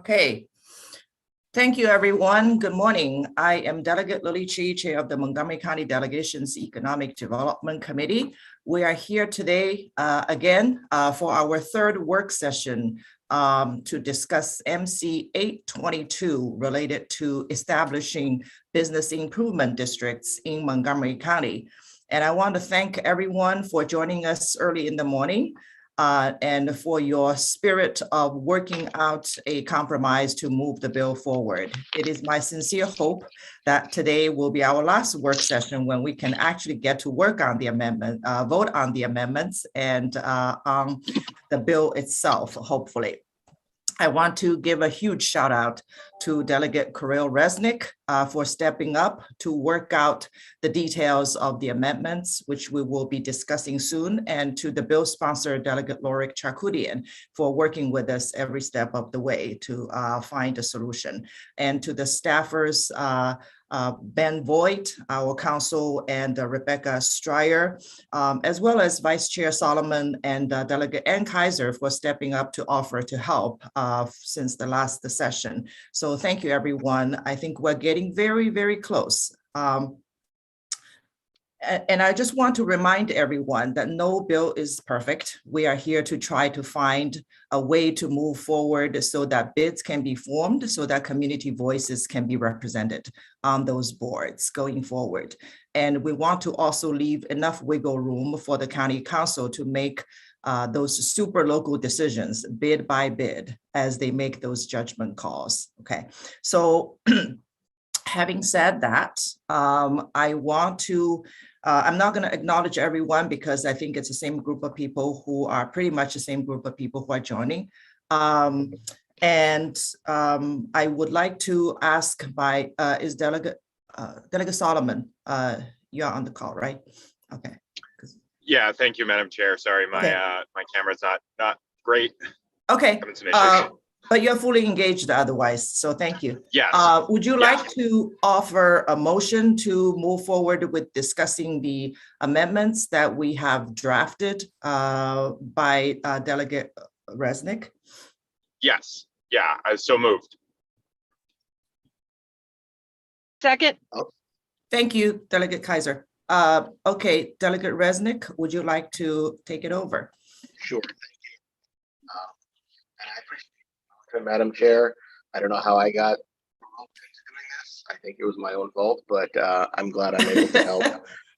Okay. Thank you, everyone. Good morning. I am Delegate Lily Chi, Chair of the Montgomery County Delegation's Economic Development Committee. We are here today again for our third work session to discuss MC 822 related to establishing business improvement districts in Montgomery County. And I want to thank everyone for joining us early in the morning. And for your spirit of working out a compromise to move the bill forward. It is my sincere hope that today will be our last work session when we can actually get to work on the amendment, vote on the amendments and on the bill itself, hopefully. I want to give a huge shout out to Delegate Resnick for stepping up to work out the details of the amendments, which we will be discussing soon, and to the bill sponsor, Delegate Lorik Charkudian, for working with us every step of the way to find a solution. And to the staffers, Ben Voigt, our counsel, and Rebecca Stryer, as well as Vice Chair Solomon and Delegate Ann Kaiser for stepping up to offer to help since the last session. So thank you, everyone. I think we're getting very, very close. And I just want to remind everyone that no bill is perfect. We are here to try to find a way to move forward so that bids can be formed, so that community voices can be represented on those boards going forward. And we want to also leave enough wiggle room for the county council to make those super local decisions bid by bid as they make those judgment calls. Okay, so having said that, I want to I'm not going to acknowledge everyone because I think it's the same group of people who are pretty much the same group of people who are joining. I would like to ask is Delegate Solomon, you're on the call, right? Okay. Yeah, thank you, Madam Chair. Sorry, my my camera's not great. Okay. Having some issues. But you're fully engaged otherwise, so thank you. Yes. Would you like to offer a motion to move forward with discussing the amendments that we have drafted by Delegate Resnick? Yes. Yeah, I so moved. Second. Thank you, Delegate Kaiser. Okay, Delegate Resnick, would you like to take it over? Sure, thank you. And I appreciate Madam Chair, I don't know how I got roped into doing this. I think it was my own fault, but I'm glad I'm able to help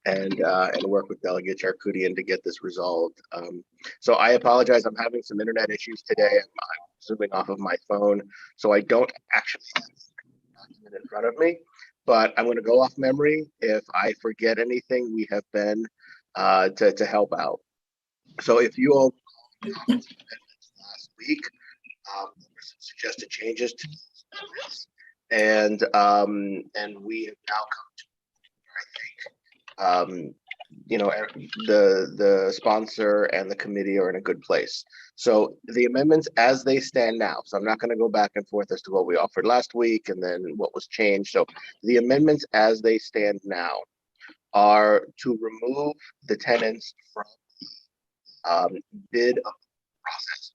and work with Delegate Charkudian to get this resolved. So I apologize. I'm having some internet issues today. I'm zooming off of my phone, so I don't actually have the document in front of me. But I'm going to go off memory. If I forget anything, we have been to help out. So if you all recall last week. Some suggested changes to this, and we have now come to, I think, you know, the sponsor and the committee are in a good place. So the amendments as they stand now, so I'm not going to go back and forth as to what we offered last week and then what was changed. So the amendments as they stand now are to remove the tenants from bid process.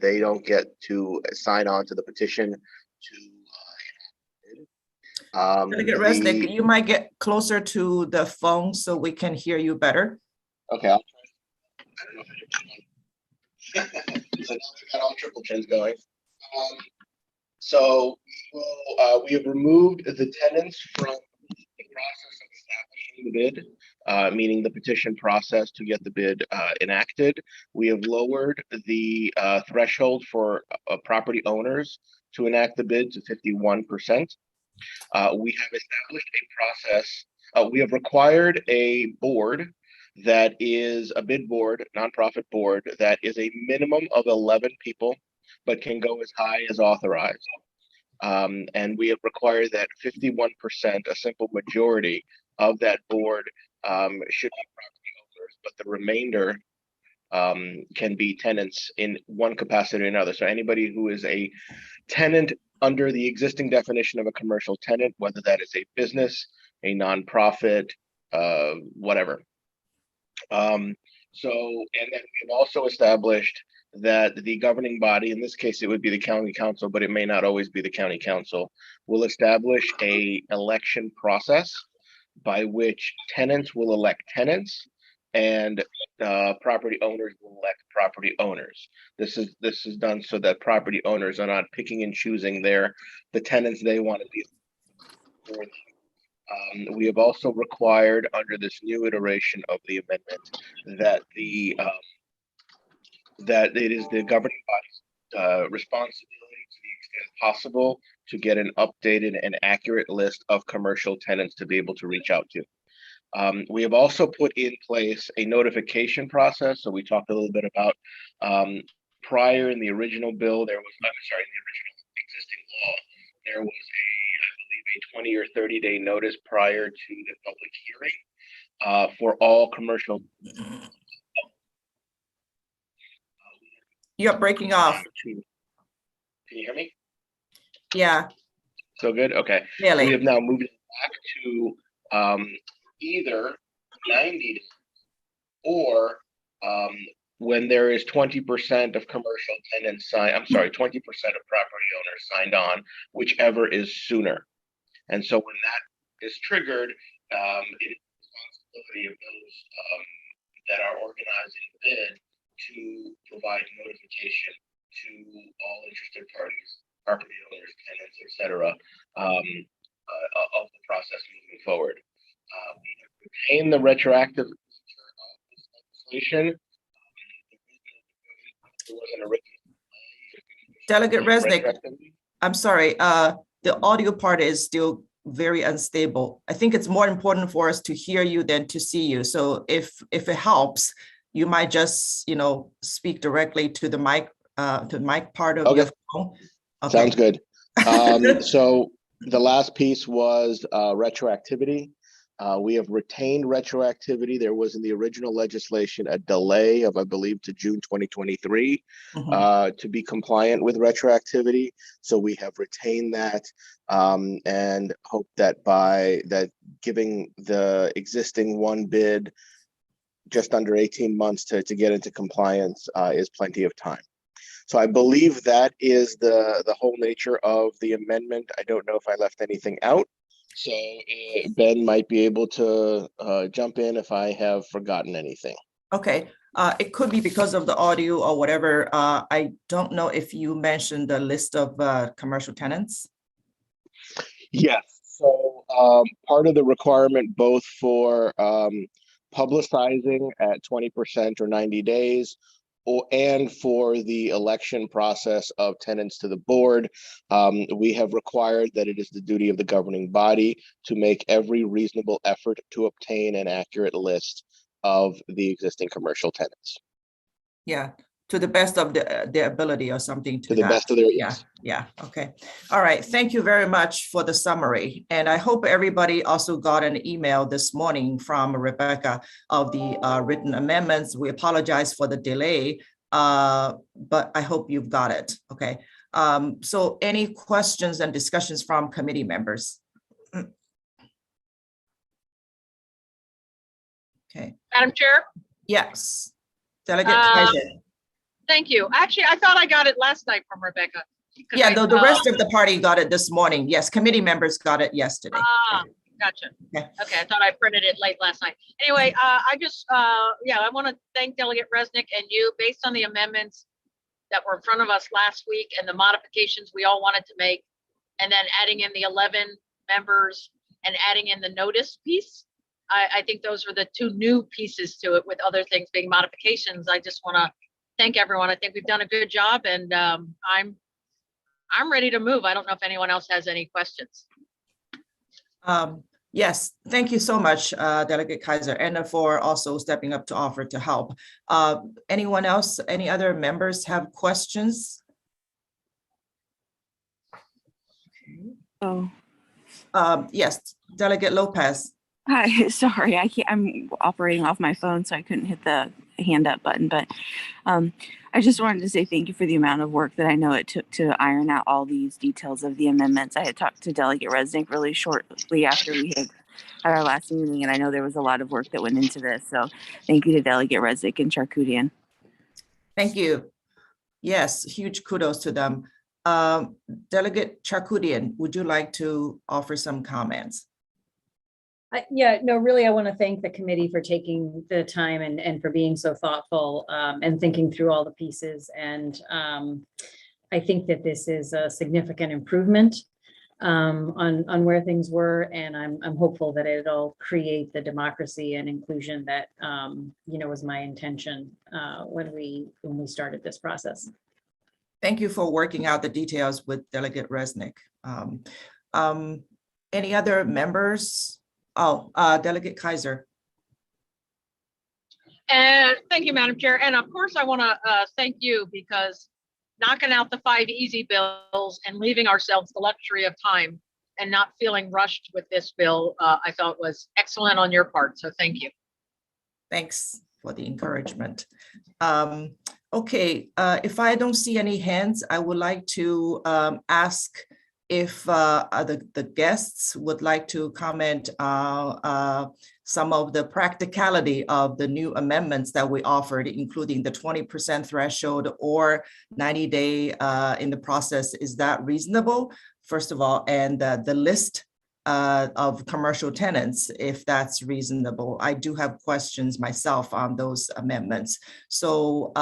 They don't get to sign on to the petition to Delegate Resnick, you might get closer to the phone so we can hear you better. Okay, I'll try. I don't know if I did. So now we've got all triple chins going. So we have removed the tenants from the process of establishing the bid. Meaning the petition process to get the bid enacted. We have lowered the threshold for property owners to enact the bid to 51%. We have established a process. We have required a board that is a bid board, nonprofit board, that is a minimum of 11 people, but can go as high as authorized. And we have required that 51%, a simple majority of that board, should be property owners, but the remainder can be tenants in one capacity or another. So anybody who is a tenant under the existing definition of a commercial tenant, whether that is a business, a nonprofit, whatever. And then we've also established that the governing body, in this case, it would be the county council, but it may not always be the county council, will establish a election process by which tenants will elect tenants and property owners will elect property owners. This is done so that property owners are not picking and choosing the tenants they want to be for them. We have also required under this new iteration of the amendment that that it is the governing body's responsibility to the extent possible to get an updated and accurate list of commercial tenants to be able to reach out to. We have also put in place a notification process. So we talked a little bit about prior in the original bill, in the original existing law, there was I believe a 20 or 30-day notice prior to the public hearing for all commercial. You're breaking off. Can you hear me? Yeah. So good. Okay. Really? We have now moved back to either 90 days or when there is 20% of commercial tenants 20% of property owners signed on, whichever is sooner. And so when that is triggered, it is the responsibility of those that are organizing the bid to provide notification to all interested parties, property owners, tenants, etc., of the process moving forward. We have retained the retroactive legislation. There wasn't a Delegate Resnick, I'm sorry, the audio part is still very unstable. I think it's more important for us to hear you than to see you. So if it helps, you might just, speak directly to the mic part of your phone. Okay. Sounds good. So the last piece was retroactivity. We have retained retroactivity. There was in the original legislation a delay of, I believe, to June 2023 to be compliant with retroactivity. So we have retained that and hope that by that giving the existing one bid just under 18 months to get into compliance is plenty of time. So I believe that is the whole nature of the amendment. I don't know if I left anything out. So Ben might be able to jump in if I have forgotten anything. Okay, it could be because of the audio or whatever. I don't know if you mentioned the list of commercial tenants. Yes, so part of the requirement both for publicizing at 20% or 90 days, and for the election process of tenants to the board, we have required that it is the duty of the governing body to make every reasonable effort to obtain an accurate list of the existing commercial tenants. Yeah, to the best of their ability or something to the best of their yes. Yeah. Okay. All right. Thank you very much for the summary. And I hope everybody also got an email this morning from Rebecca of the written amendments. We apologize for the delay, but I hope you've got it. Okay. So any questions and discussions from committee members? Okay. Madam Chair? Yes. Delegate Kaiser. Thank you. Actually, I thought I got it last night from Rebecca. Yeah, the rest of the party got it this morning. Yes, committee members got it yesterday. Gotcha. Yeah. Okay, I thought I printed it late last night. Anyway, I just, I want to thank Delegate Resnick and you based on the amendments that were in front of us last week and the modifications we all wanted to make, and then adding in the 11 members and adding in the notice piece. I think those were the two new pieces to it, with other things being modifications. I just want to thank everyone. I think we've done a good job, and I'm ready to move. I don't know if anyone else has any questions. Yes, thank you so much, Delegate Kaiser, and for also stepping up to offer to help. Anyone else, any other members have questions? Oh. Yes, Delegate Lopez. Hi, sorry, I'm operating off my phone, so I couldn't hit the hand up button, but I just wanted to say thank you for the amount of work that I know it took to iron out all these details of the amendments. I had talked to Delegate Resnick really shortly after we had our last meeting, and I know there was a lot of work that went into this, so thank you to Delegate Resnick and Charkoudian. Thank you. Yes, huge kudos to them. Delegate Charkoudian, would you like to offer some comments? Yeah, no, really, I want to thank the committee for taking the time and for being so thoughtful and thinking through all the pieces. And I think that this is a significant improvement on where things were, and I'm hopeful that it'll create the democracy and inclusion that was my intention when we started this process. Thank you for working out the details with Delegate Resnick. Any other members? Oh, Delegate Kaiser. Thank you, Madam Chair. And of course, I want to thank you, because knocking out the 5 easy bills and leaving ourselves the luxury of time and not feeling rushed with this bill, I thought was excellent on your part. So thank you. Thanks for the encouragement. Okay, if I don't see any hands, I would like to ask if the guests would like to comment some of the practicality of the new amendments that we offered, including the 20% threshold or 90-day in the process. Is that reasonable, first of all? And the list of commercial tenants, if that's reasonable. I do have questions myself on those amendments. So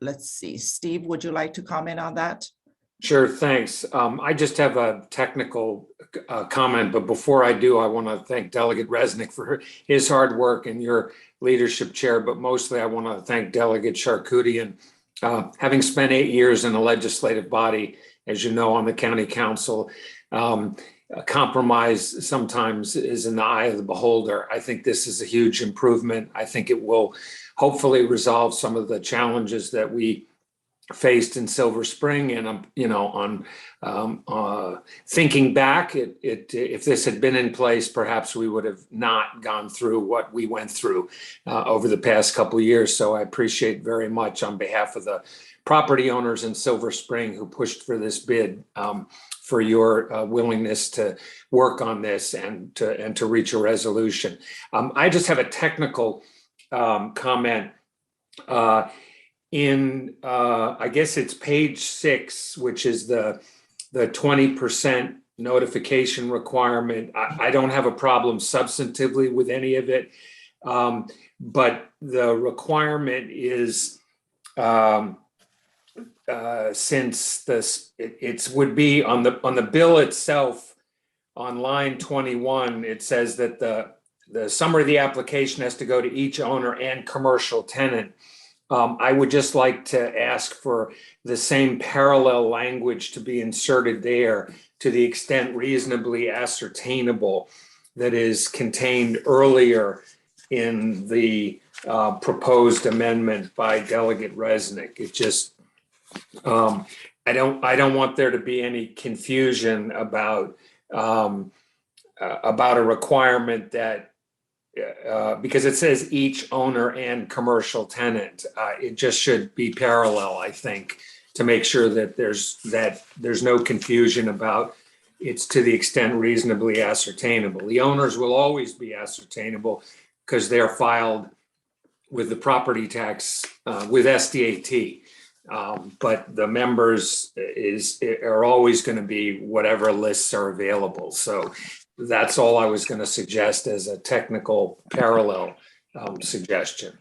let's see, Steve, would you like to comment on that? Sure, thanks. I just have a technical comment, but before I do, I want to thank Delegate Resnick for his hard work and your leadership, Chair, but mostly I want to thank Delegate Charkoudian. Having spent 8 years in a legislative body, as you know, on the county council, a compromise sometimes is in the eye of the beholder. I think this is a huge improvement. I think it will hopefully resolve some of the challenges that we faced in Silver Spring. And on thinking back, if this had been in place, perhaps we would have not gone through what we went through over the past couple of years. So I appreciate very much, on behalf of the property owners in Silver Spring who pushed for this bid, for your willingness to work on this and to reach a resolution. I just have a technical comment. I guess it's page 6, which is the 20% notification requirement. I don't have a problem substantively with any of it, but the requirement is, since this it would be on the bill itself, on line 21, it says that the summary of the application has to go to each owner and commercial tenant. I would just like to ask for the same parallel language to be inserted there, to the extent reasonably ascertainable, that is contained earlier in the proposed amendment by Delegate Resnick. It just, I don't want there to be any confusion about a requirement that, because it says each owner and commercial tenant, it just should be parallel, I think, to make sure that there's no confusion about it's to the extent reasonably ascertainable. The owners will always be ascertainable because they're filed with the property tax with SDAT, but the members are always going to be whatever lists are available. So that's all I was going to suggest as a technical parallel suggestion.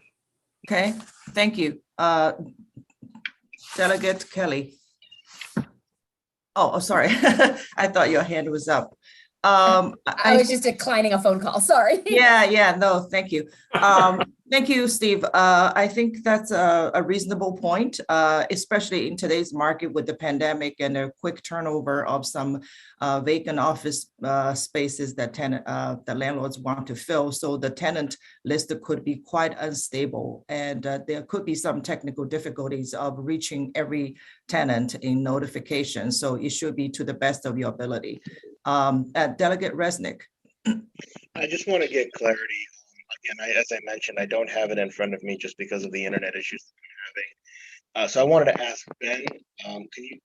Okay, thank you. Delegate Kelly. Oh, sorry. I thought your hand was up. I was just declining a phone call. Sorry. Yeah, no, thank you. Thank you, Steve. I think that's a reasonable point, especially in today's market with the pandemic and a quick turnover of some vacant office spaces that the landlords want to fill. So the tenant list could be quite unstable, and there could be some technical difficulties of reaching every tenant in notification. So it should be to the best of your ability. Delegate Resnick. I just want to get clarity. Again, as I mentioned, I don't have it in front of me just because of the internet issues that I'm having. So I wanted to ask Ben, can you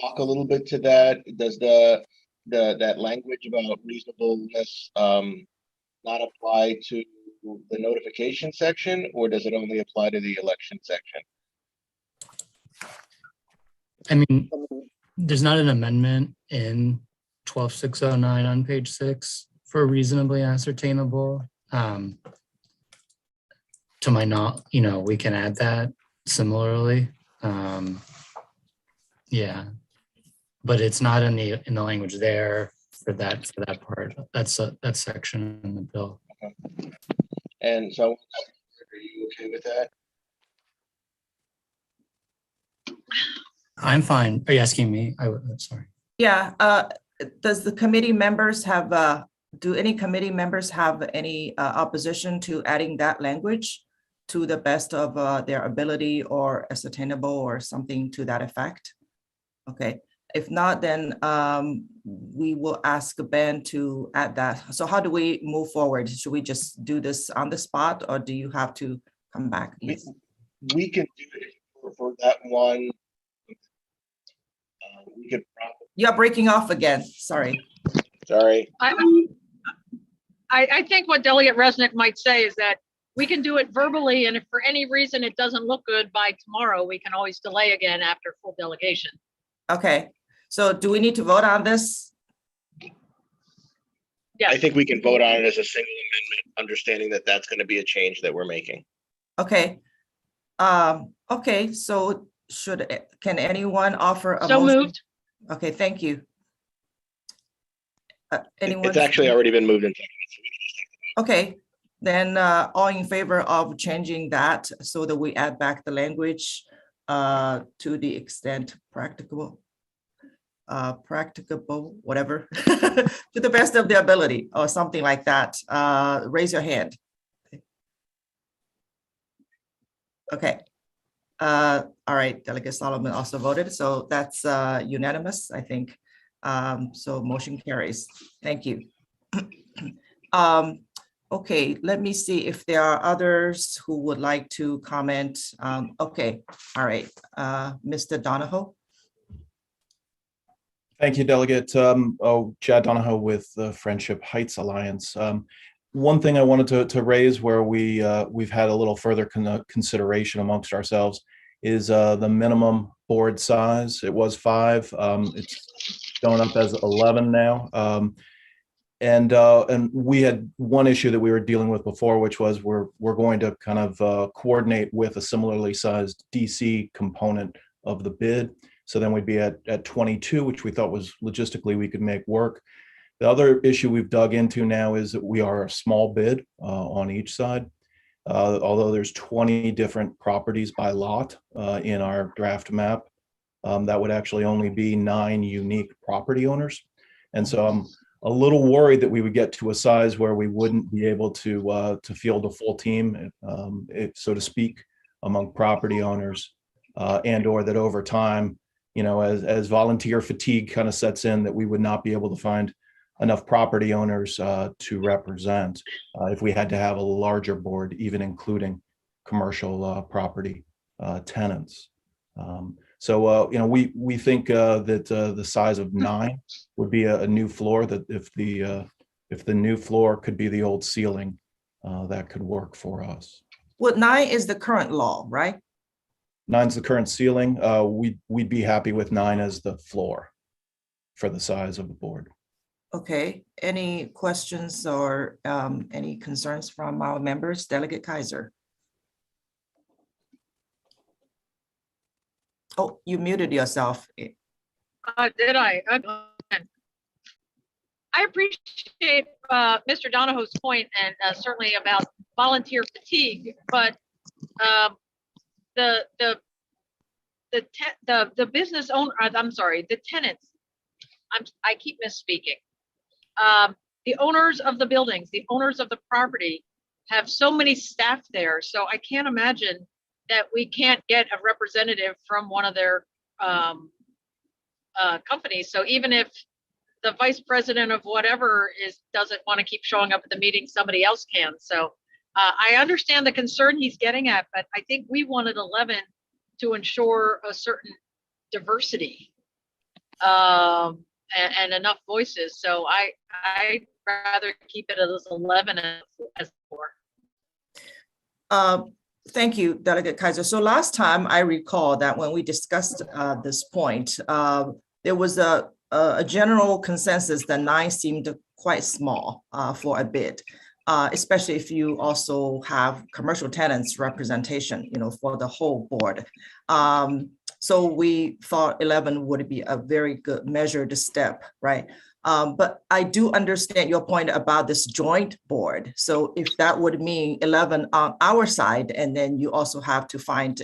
talk a little bit to that? Does that language about reasonableness not apply to the notification section, or does it only apply to the election section? I mean, there's not an amendment in 12609 on page 6 for reasonably ascertainable. To my not, we can add that similarly. Yeah, but it's not in the language there for that part. That's that section in the bill. And so, are you okay with that? I'm fine. Are you asking me? I'm sorry. Yeah, does the committee members have, do any committee members have any opposition to adding that language to the best of their ability or ascertainable or something to that effect? Okay, if not, then we will ask Ben to add that. So how do we move forward? Should we just do this on the spot or do you have to come back? Yes. We can do it for that one. We could probably. You're breaking off again. Sorry. Sorry. I think what Delegate Resnick might say is that we can do it verbally, and if for any reason it doesn't look good by tomorrow, we can always delay again after full delegation. Okay, so do we need to vote on this? Yes. I think we can vote on it as a single amendment, understanding that that's going to be a change that we're making. Okay. Okay, so can anyone offer a So motion? moved. Okay, thank you. Anyone? It's actually already been moved into. Okay, then all in favor of changing that so that we add back the language to the extent practicable, whatever, to the best of their ability or something like that. Raise your hand. Okay. All right, Delegate Solomon also voted, so that's unanimous, I think. So motion carries. Thank you. Okay, let me see if there are others who would like to comment. Okay, all right, Mr. Donahoe. Thank you, Delegate. Chad Donahoe with the Friendship Heights Alliance. One thing I wanted to raise where we've had a little further consideration amongst ourselves is the minimum board size. It was 5. It's going up as 11 now. And we had one issue that we were dealing with before, which was we're going to kind of coordinate with a similarly sized DC component of the bid. So then we'd be at 22, which we thought was logistically we could make work. The other issue we've dug into now is that we are a small bid on each side. Although there's 20 different properties by lot in our draft map, that would actually only be 9 unique property owners. And so I'm a little worried that we would get to a size where we wouldn't be able to field a full team, so to speak, among property owners, and or that over time, as volunteer fatigue kind of sets in, that we would not be able to find enough property owners to represent if we had to have a larger board, even including commercial property tenants. So we think that the size of 9 would be a new floor. That if the new floor could be the old ceiling, that could work for us. Well, 9 is the current law, right? 9's the current ceiling. We'd be happy with 9 as the floor for the size of the board. Okay, any questions or any concerns from our members? Delegate Kaiser. Oh, you muted yourself. Did I? I appreciate Mr. Donahoe's point and certainly about volunteer fatigue, but the business owner, I'm sorry, the tenants, I keep misspeaking. The owners of the buildings, the owners of the property have so many staff there. So I can't imagine that we can't get a representative from one of their companies. So even if the vice president of whatever doesn't want to keep showing up at the meeting, somebody else can. So I understand the concern he's getting at, but I think we wanted 11 to ensure a certain diversity. And enough voices. So I'd rather keep it as 11 as 4. Thank you, Delegate Kaiser. So last time I recall that when we discussed this point, there was a general consensus that 9 seemed quite small for a bid, especially if you also have commercial tenants representation, for the whole board. So we thought 11 would be a very good measured step, right? But I do understand your point about this joint board. So if that would mean 11 on our side, and then you also have to find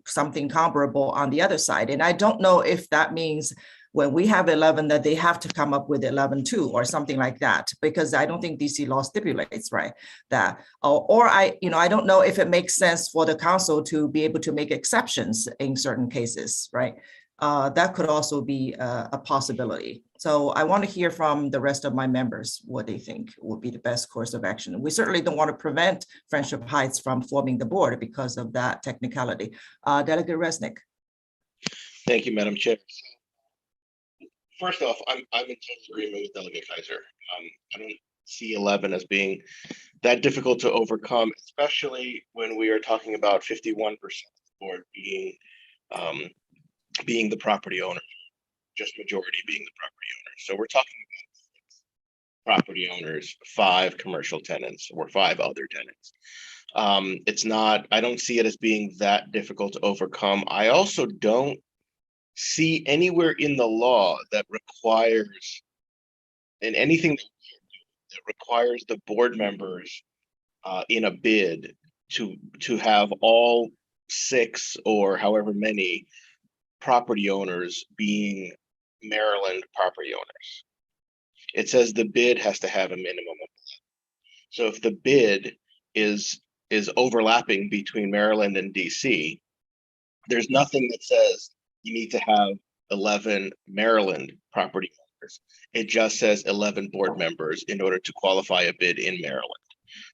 something comparable on the other side. And I don't know if that means when we have 11 that they have to come up with 11 too, or something like that, because I don't think DC law stipulates, right, that, or I don't know if it makes sense for the council to be able to make exceptions in certain cases, right? That could also be a possibility. So I want to hear from the rest of my members what they think would be the best course of action. We certainly don't want to prevent Friendship Heights from forming the board because of that technicality. Delegate Resnick. Thank you, Madam Chair. First off, I'm in total agreement with Delegate Kaiser. I don't see 11 as being that difficult to overcome, especially when we are talking about 51% of the board being the property owner, just majority being the property owner. So we're talking about 6 property owners, 5 commercial tenants, or 5 other tenants. It's not, I don't see it as being that difficult to overcome. I also don't see anywhere in the law that requires, in anything that requires the board members in a bid to have all 6 or however many property owners being Maryland property owners. It says the bid has to have a minimum of 11. So if the bid is overlapping between Maryland and DC, there's nothing that says you need to have 11 Maryland property owners. It just says 11 board members in order to qualify a bid in Maryland.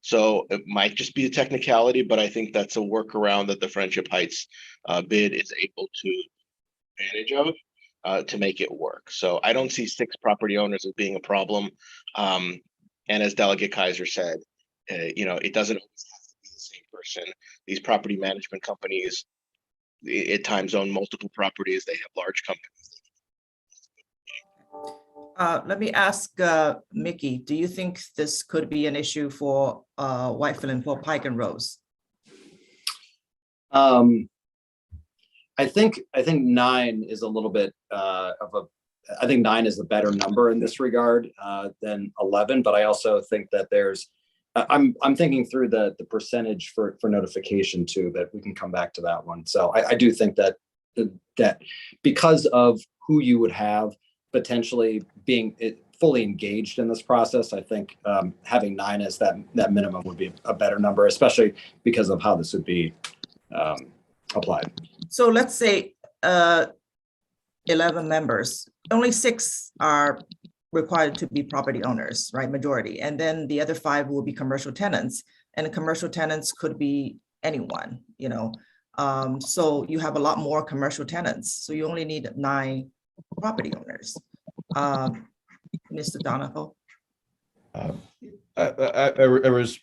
So it might just be a technicality, but I think that's a workaround that the Friendship Heights bid is able to advantage of to make it work. So I don't see 6 property owners as being a problem. And as Delegate Kaiser said, it doesn't always have to be the same person. These property management companies at times own multiple properties. They have large companies. Let me ask Mickey, do you think this could be an issue for Whitefield and for Pike and Rose? I think 9 is a little bit I think 9 is the better number in this regard than 11, but I also think that there's, I'm thinking through the percentage for notification too, that we can come back to that one. So I do think that because of who you would have potentially being fully engaged in this process, I think having 9 as that minimum would be a better number, especially because of how this would be applied. So let's say 11 members, only 6 are required to be property owners, right? Majority. And then the other 5 will be commercial tenants, and the commercial tenants could be anyone, so you have a lot more commercial tenants. So you only need 9 property owners. Mr. Donahoe. I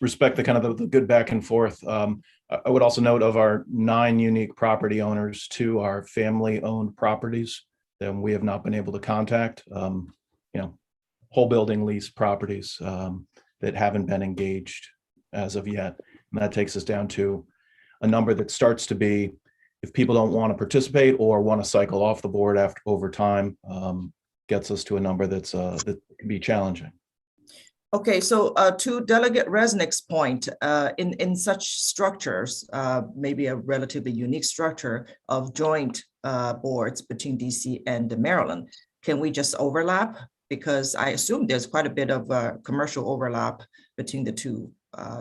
respect the kind of the good back and forth. I would also note of our 9 unique property owners, 2 are family-owned properties that we have not been able to contact. Whole building lease properties that haven't been engaged as of yet. And that takes us down to a number that starts to be, if people don't want to participate or want to cycle off the board over time, gets us to a number that can be challenging. Okay, so to Delegate Resnick's point, in such structures, maybe a relatively unique structure of joint boards between DC and Maryland, can we just overlap? Because I assume there's quite a bit of commercial overlap between the 2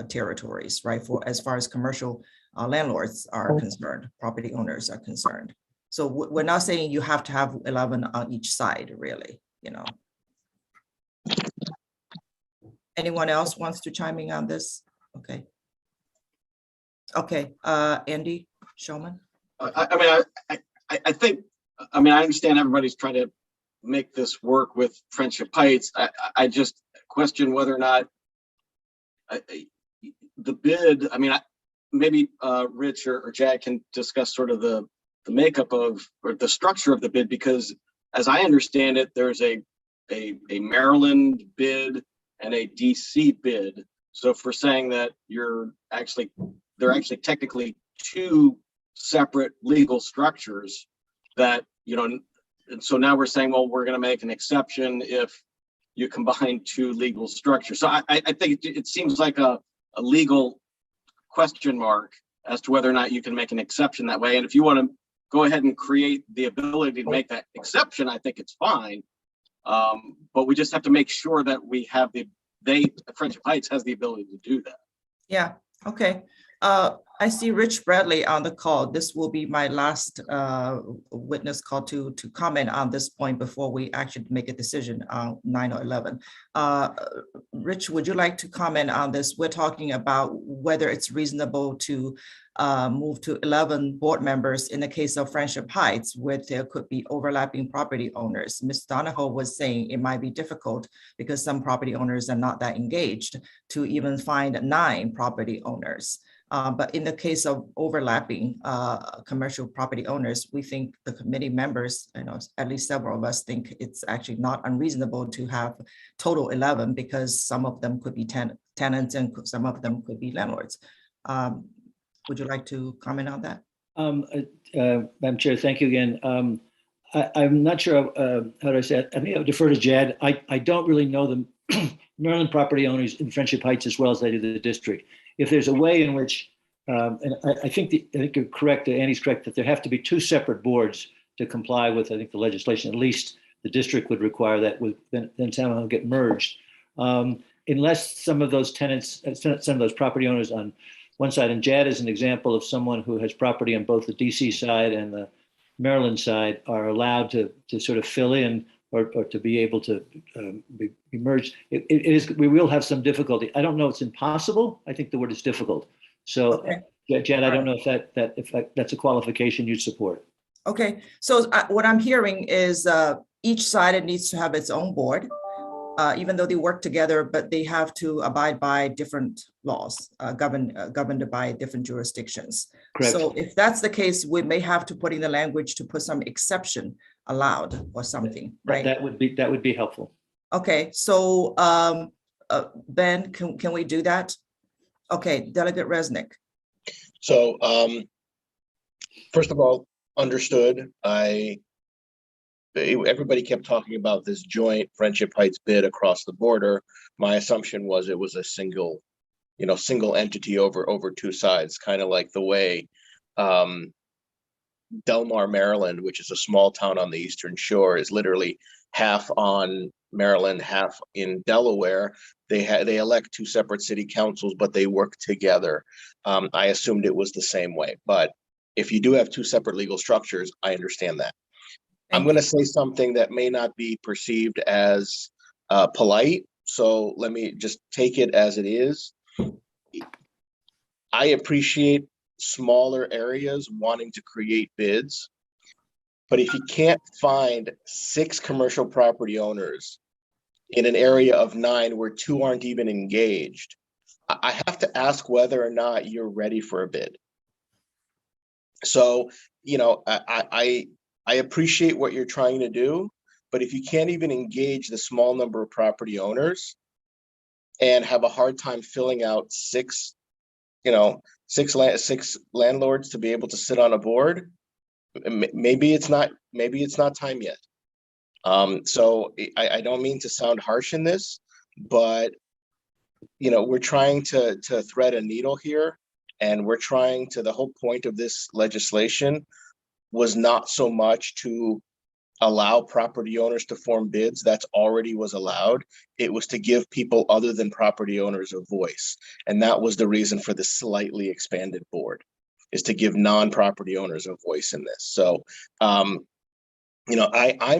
territories, right? For as far as commercial landlords are concerned, property owners are concerned. So we're not saying you have to have 11 on each side, really, Anyone else wants to chime in on this? Okay. Okay, Andy, Showman. I think, I understand everybody's trying to make this work with Friendship Heights. I just question whether or not the bid, maybe Rich or Jack can discuss sort of the makeup of, or the structure of the bid, because as I understand it, there's a Maryland bid and a DC bid. So if we're saying that they're actually technically two separate legal structures that, and so now we're saying, well, we're going to make an exception if you combine two legal structures. So I think it seems like a legal question mark as to whether or not you can make an exception that way. And if you want to go ahead and create the ability to make that exception, I think it's fine. But we just have to make sure that we have Friendship Heights has the ability to do that. Yeah, okay. I see Rich Bradley on the call. This will be my last witness call to comment on this point before we actually make a decision on 9 or 11. Rich, would you like to comment on this? We're talking about whether it's reasonable to move to 11 board members in the case of Friendship Heights, where there could be overlapping property owners. Ms. Donahoe was saying it might be difficult because some property owners are not that engaged to even find 9 property owners. But in the case of overlapping commercial property owners, we think the committee members, at least several of us think it's actually not unreasonable to have total 11 because some of them could be tenants and some of them could be landlords. Would you like to comment on that? Madam Chair, thank you again. I'm not sure how to say it. I think I'll defer to Jad. I don't really know the Maryland property owners in Friendship Heights as well as I do the district. If there's a way in which, and I think you're correct, Andy's correct, that there have to be 2 separate boards to comply with, I think, the legislation. At least the district would require that, then somehow get merged. Unless some of those tenants, some of those property owners on one side, and Jad is an example of someone who has property on both the DC side and the Maryland side, are allowed to sort of fill in or to be able to be merged. We will have some difficulty. I don't know it's impossible. I think the word is difficult. So, okay. Jad, I don't know if that's a qualification you'd support. Okay, so what I'm hearing is each side needs to have its own board, even though they work together, but they have to abide by different laws governed by different jurisdictions. Correct. So if that's the case, we may have to put in the language to put some exception allowed or something, right? That would be helpful. Okay, so Ben, can we do that? Okay, Delegate Resnick. So first of all, understood. Everybody kept talking about this joint Friendship Heights bid across the border. My assumption was it was a single entity over 2 sides, kind of like the way Delmar, Maryland, which is a small town on the Eastern Shore, is literally half on Maryland, half in Delaware. They elect 2 separate city councils, but they work together. I assumed it was the same way, but if you do have 2 separate legal structures, I understand that. I'm going to say something that may not be perceived as polite, so let me just take it as it is. I appreciate smaller areas wanting to create bids, but if you can't find 6 commercial property owners in an area of 9 where 2 aren't even engaged, I have to ask whether or not you're ready for a bid. So, I appreciate what you're trying to do, but if you can't even engage the small number of property owners and have a hard time filling out 6 landlords to be able to sit on a board, maybe it's not time yet. So I don't mean to sound harsh in this, but we're trying to thread a needle here, and the whole point of this legislation was not so much to allow property owners to form bids. That's already was allowed. It was to give people other than property owners a voice. And that was the reason for the slightly expanded board, is to give non-property owners a voice in this. So, I'm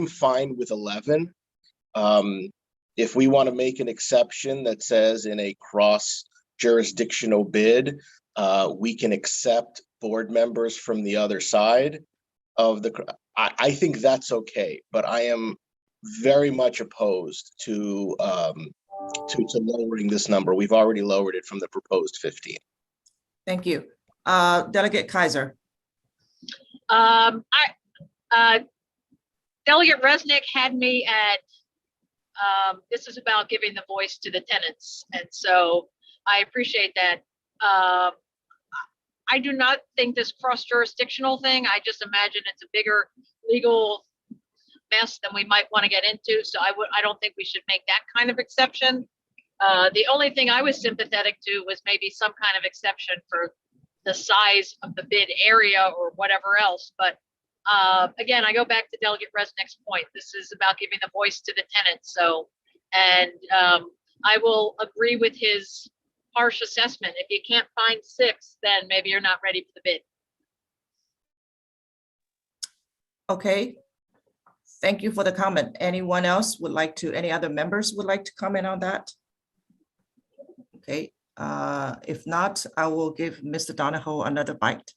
fine with 11. If we want to make an exception that says in a cross jurisdictional bid, we can accept board members from the other side of I think that's okay, but I am very much opposed to lowering this number. We've already lowered it from the proposed 15. Thank you. Delegate Kaiser. Delegate Resnick had me at, this is about giving the voice to the tenants. And so I appreciate that. I do not think this cross-jurisdictional thing, I just imagine it's a bigger legal mess than we might want to get into. So I don't think we should make that kind of exception. The only thing I was sympathetic to was maybe some kind of exception for the size of the bid area or whatever else. But again, I go back to Delegate Resnick's point. This is about giving the voice to the tenants. So, and I will agree with his harsh assessment. If you can't find 6, then maybe you're not ready for the bid. Okay. Thank you for the comment. Anyone else would like to, any other members would like to comment on that? Okay. If not, I will give Mr. Donahoe another bite.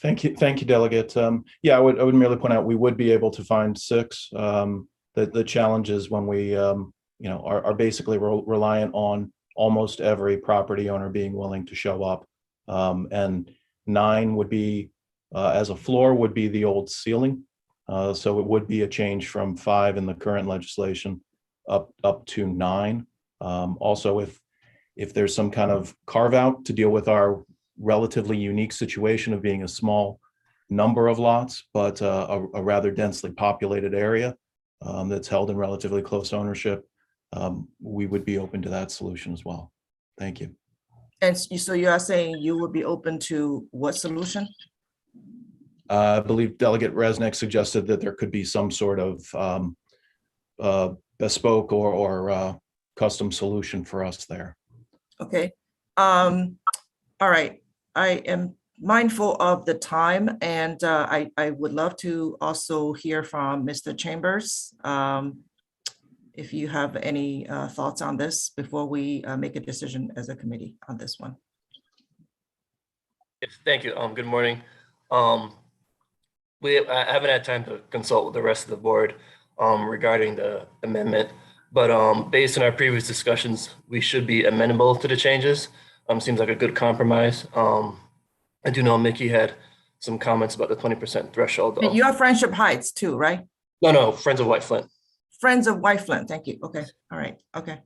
Thank you, Delegate. Yeah, I would merely point out we would be able to find 6. The challenge is when we are basically reliant on almost every property owner being willing to show up, and 9 would be as a floor would be the old ceiling, so it would be a change from 5 in the current legislation up to 9. Also, if there's some kind of carve out to deal with our relatively unique situation of being a small number of lots, but a rather densely populated area that's held in relatively close ownership, we would be open to that solution as well. Thank you. And so you are saying you would be open to what solution? I believe Delegate Resnick suggested that there could be some sort of bespoke or custom solution for us there. Okay. All right. I am mindful of the time, and I would love to also hear from Mr. Chambers. If you have any thoughts on this before we make a decision as a committee on this one. Yes, thank you. Good morning. I haven't had time to consult with the rest of the board regarding the amendment, but based on our previous discussions, we should be amenable to the changes. Seems like a good compromise. I do know Mickey had some comments about the 20% threshold. And you're Friendship Heights too, right? No, Friends of White Flint. Friends of White Flint, thank you. Okay, all right, okay.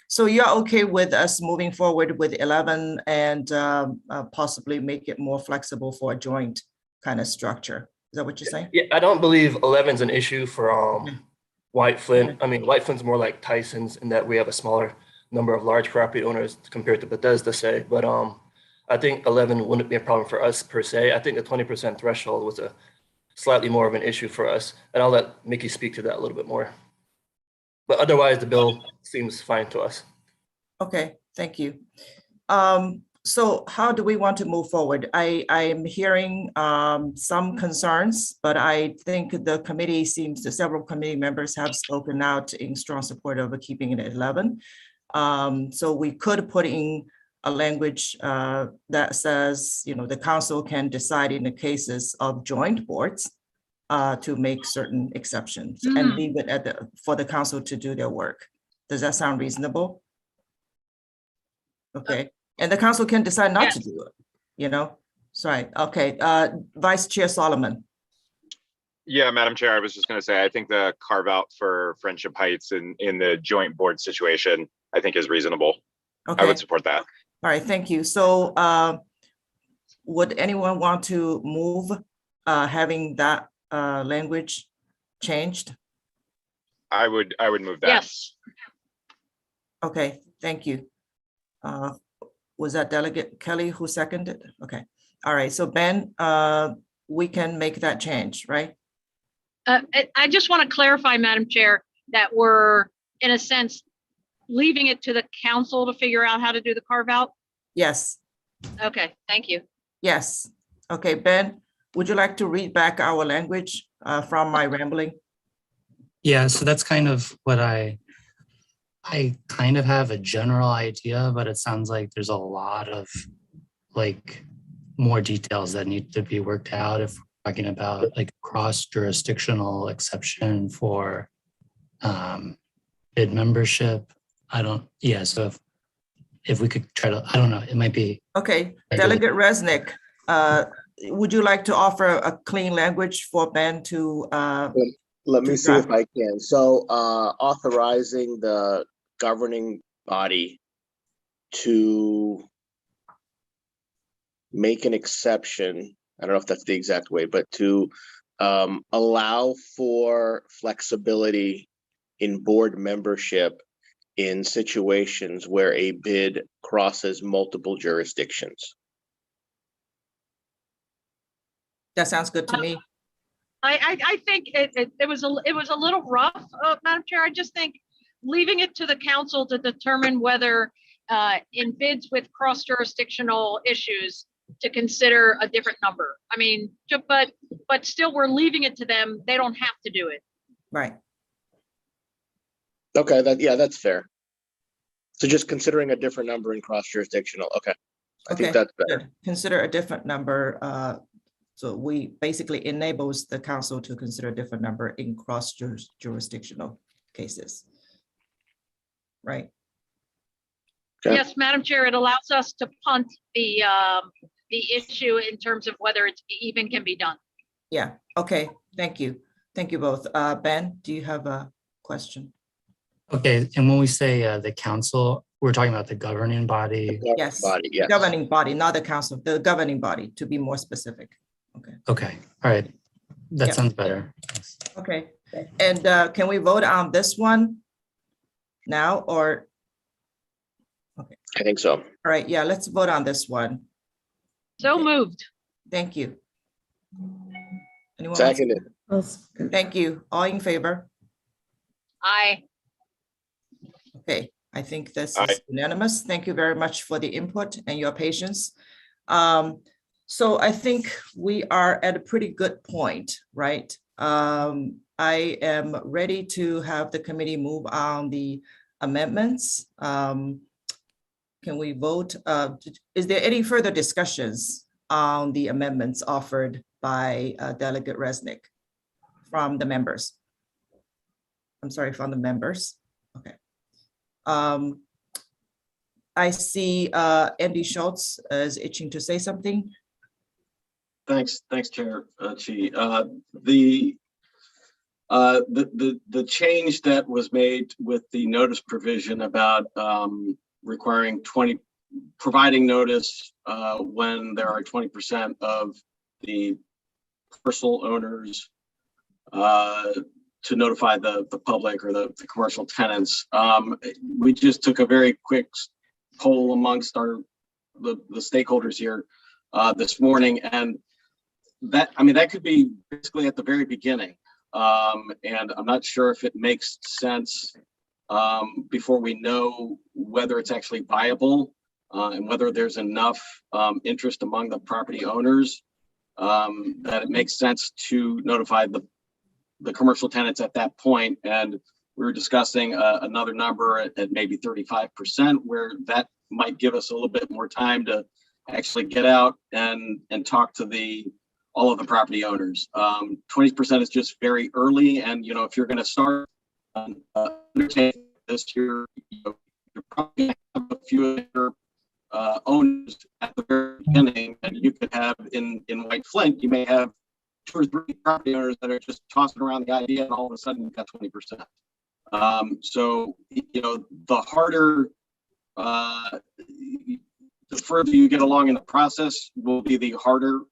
So you're okay with us moving forward with 11 and possibly make it more flexible for a joint kind of structure? Is that what you're saying? Yeah, I don't believe 11 is an issue for White Flint. I mean, White Flint's more like Tyson's in that we have a smaller number of large property owners compared to Bethesda, say. But I think 11 wouldn't be a problem for us per se. I think the 20% threshold was a slightly more of an issue for us. And I'll let Mickey speak to that a little bit more. But otherwise, the bill seems fine to us. Okay, thank you. So how do we want to move forward? I'm hearing some concerns, but I think the committee several committee members have spoken out in strong support of keeping it at 11. So we could put in a language that says, the council can decide in the cases of joint boards to make certain exceptions and leave it for the council to do their work. Does that sound reasonable? Okay, and the council can decide not to do it, Sorry, okay, Vice Chair Solomon. Yeah, Madam Chair, I was just going to say, I think the carve out for Friendship Heights in the joint board situation, I think is reasonable. Okay. I would support that. All right, thank you. So would anyone want to move having that language changed? I would move that. Yes. Okay, thank you. Was that Delegate Kelly who seconded? Okay, all right, so Ben, we can make that change, right? I just want to clarify, Madam Chair, that we're, in a sense, leaving it to the council to figure out how to do the carve out? Yes. Okay, thank you. Yes. Okay, Ben, would you like to read back our language from my rambling? Yeah, so that's kind of what I kind of have a general idea, but it sounds like there's a lot of more details that need to be worked out if we're talking about cross-jurisdictional exception for bid membership. So if we could try to, I don't know, it might be. Okay, I Delegate Resnick, would you like to offer a clean language for Ben to, Let me to see if draft? I can. So authorizing the governing body to make an exception, I don't know if that's the exact way, but to allow for flexibility in board membership in situations where a bid crosses multiple jurisdictions. That sounds good to me. I think it was a little rough, Madam Chair. I just think leaving it to the council to determine whether in bids with cross jurisdictional issues to consider a different number. I mean, but still we're leaving it to them. They don't have to do it. Right. Okay, that's fair. So just considering a different number in cross jurisdictional. Okay, I think that's better. Good. Consider a different number. So we basically enables the council to consider a different number in cross jurisdictional cases. Right. Okay. Yes, Madam Chair, it allows us to punt the issue in terms of whether it even can be done. Yeah. Okay. Thank you. Thank you both. Ben, do you have a question? Okay, and when we say the council, we're talking about the governing body. Yes. Body, yes. Governing body, not the council, the governing body, to be more specific. Okay. Okay, all right. That Yeah. sounds better. Okay. And can we vote on this one now or? I think so. All right. Yeah, let's vote on this one. So moved. Thank you. Anyone else? Seconded. Thank you. All in favor? Aye. Okay, I think this Aye. is unanimous. Thank you very much for the input and your patience. So I think we are at a pretty good point, right? I am ready to have the committee move on the amendments. Can we vote? Is there any further discussions on the amendments offered by Delegate Resnick from the members? I'm sorry, from the members. Okay. I see Andy Schultz is itching to say something. Thanks, Chair Chi. The change that was made with the notice provision about requiring providing notice when there are 20% of the parcel owners to notify the public or the commercial tenants. We just took a very quick poll amongst the stakeholders here this morning, and that could be basically at the very beginning. And I'm not sure if it makes sense before we know whether it's actually viable and whether there's enough interest among the property owners that it makes sense to notify the commercial tenants at that point. And we were discussing another number at maybe 35%, where that might give us a little bit more time to actually get out and talk to all of the property owners. 20% is just very early. And, if you're going to start undertaking this, you're probably going to have a few of your owners at the very beginning. And you could have in White Flint, you may have 2 or 3 property owners that are just tossing around the idea, and all of a sudden you've got 20%. So, the harder, the further you get along in the process will be the harder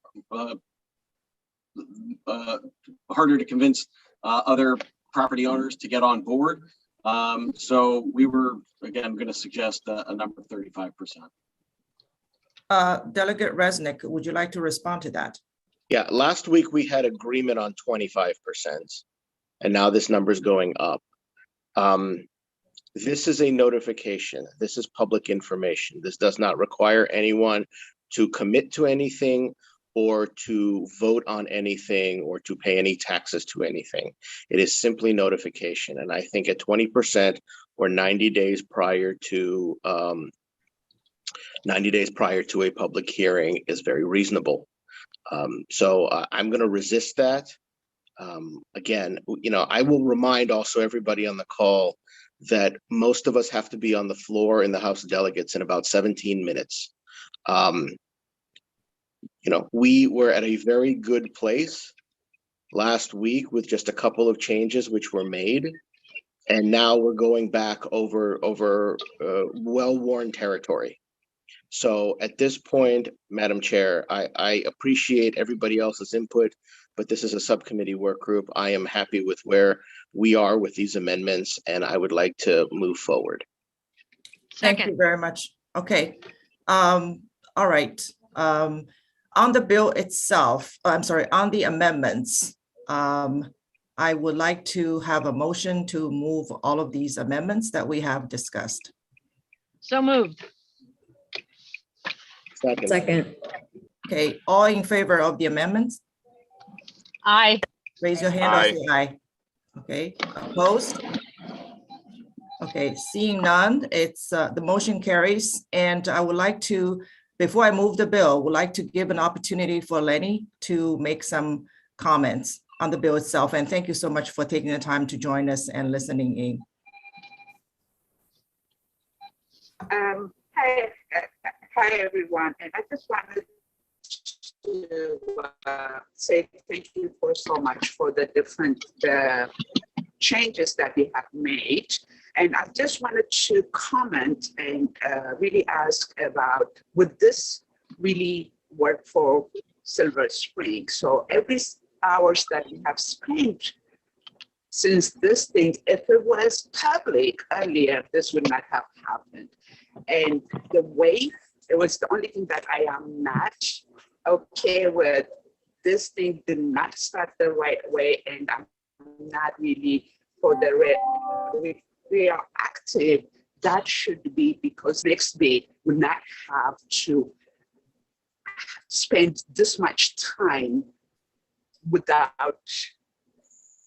to convince other property owners to get on board. So we were, again, going to suggest a number of 35%. Delegate Resnick, would you like to respond to that? Yeah, last week we had agreement on 25%, and now this number is going up. This is a notification. This is public information. This does not require anyone to commit to anything or to vote on anything or to pay any taxes to anything. It is simply notification. And I think at 20% or 90 days prior to a public hearing is very reasonable. So I'm going to resist that. Again, I will remind also everybody on the call that most of us have to be on the floor in the House of Delegates in about 17 minutes. We were at a very good place last week with just a couple of changes which were made. And now we're going back over well-worn territory. So at this point, Madam Chair, I appreciate everybody else's input, but this is a subcommittee work group. I am happy with where we are with these amendments, and I would like to move forward. Thank you very much. Okay. All right. On the bill itself, I'm sorry, on the amendments, I would like to have a motion to move all of these amendments that we have discussed. So moved. Second. Okay, all in favor of the amendments? Aye. Raise your hand or say aye. Okay, opposed? Okay, seeing none, it's the motion carries. And I would like to, before I move the bill, would like to give an opportunity for Lenny to make some comments on the bill itself. And thank you so much for taking the time to join us and listening in. Hi everyone, and I just wanted to say thank you for so much for the different changes that we have made. And I just wanted to comment and really ask about, would this really work for Silver Spring? So every hours that we have spent since this thing, if it was public earlier, this would not have happened. And the way, it was the only thing that I am not okay with. This thing did not start the right way, and I'm not really for the we are active. That should be, because next day would not have to spend this much time without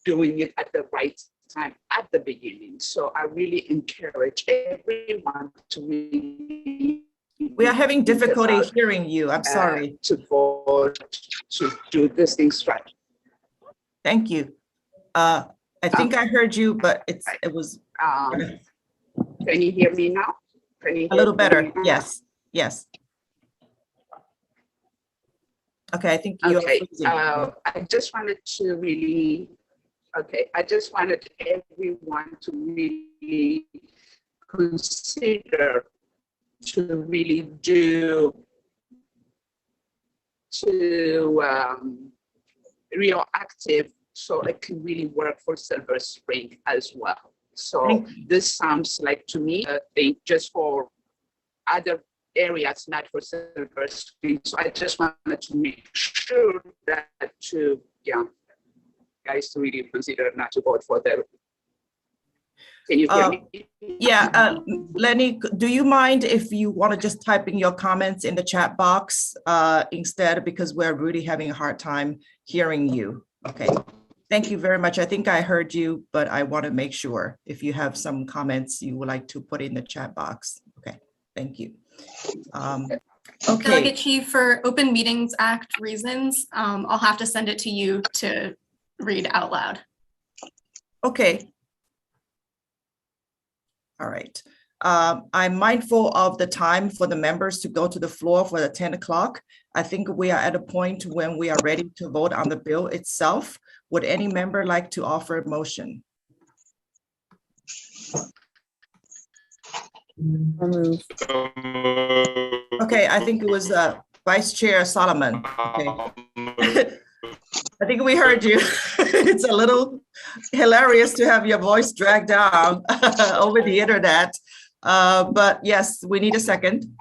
doing it at the right time at the beginning. So I really encourage everyone to really. We are having difficulty hearing you. I'm sorry. To vote to do this thing right. Thank you. I think I heard you, but it was. Can you hear me now? Can you a little hear better? me now? Yes. Yes. Okay, I think you. Okay. I just wanted to really. Okay, I just wanted everyone to really consider to really do real active, so it can really work for Silver Spring as well. So this sounds like to me a thing just for other areas, not for Silver Spring. So I just wanted to make sure that guys to really consider not to vote for them. Can you hear me? Yeah, Lenny, do you mind if you want to just type in your comments in the chat box instead, because we're really having a hard time hearing you. Okay, thank you very much. I think I heard you, but I want to make sure if you have some comments you would like to put in the chat box. Okay, thank you. Okay. Delegate Chief, for Open Meetings Act reasons, I'll have to send it to you to read out loud. Okay. All right. I'm mindful of the time for the members to go to the floor for the 10 o'clock. I think we are at a point when we are ready to vote on the bill itself. Would any member like to offer a motion? Okay, I think it was Vice Chair Solomon. Okay. I think we heard you. It's a little hilarious to have your voice dragged down over the internet. But yes, we need a second.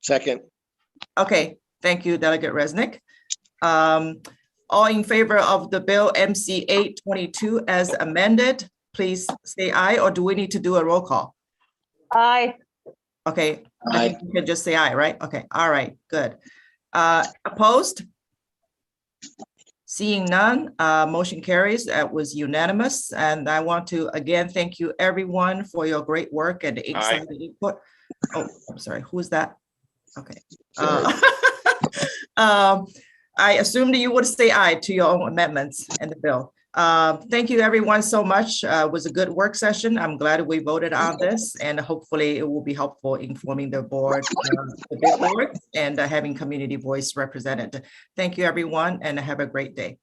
Second. Okay, thank you, Delegate Resnick. All in favor of the bill MC 822 as amended, please say aye, or do we need to do a roll call? Aye. Okay, I think you can just say aye, right? Okay, all right, good. Opposed? Seeing none, motion carries. That was unanimous. And I want to again thank you everyone for your great work and excited input. Oh, I'm sorry, who is that? Okay. I assumed you would say aye to your own amendments in the bill. Thank you everyone so much. It was a good work session. I'm glad we voted on this and hopefully it will be helpful informing the board, the bid board and having community voice represented. Thank you everyone and have a great day.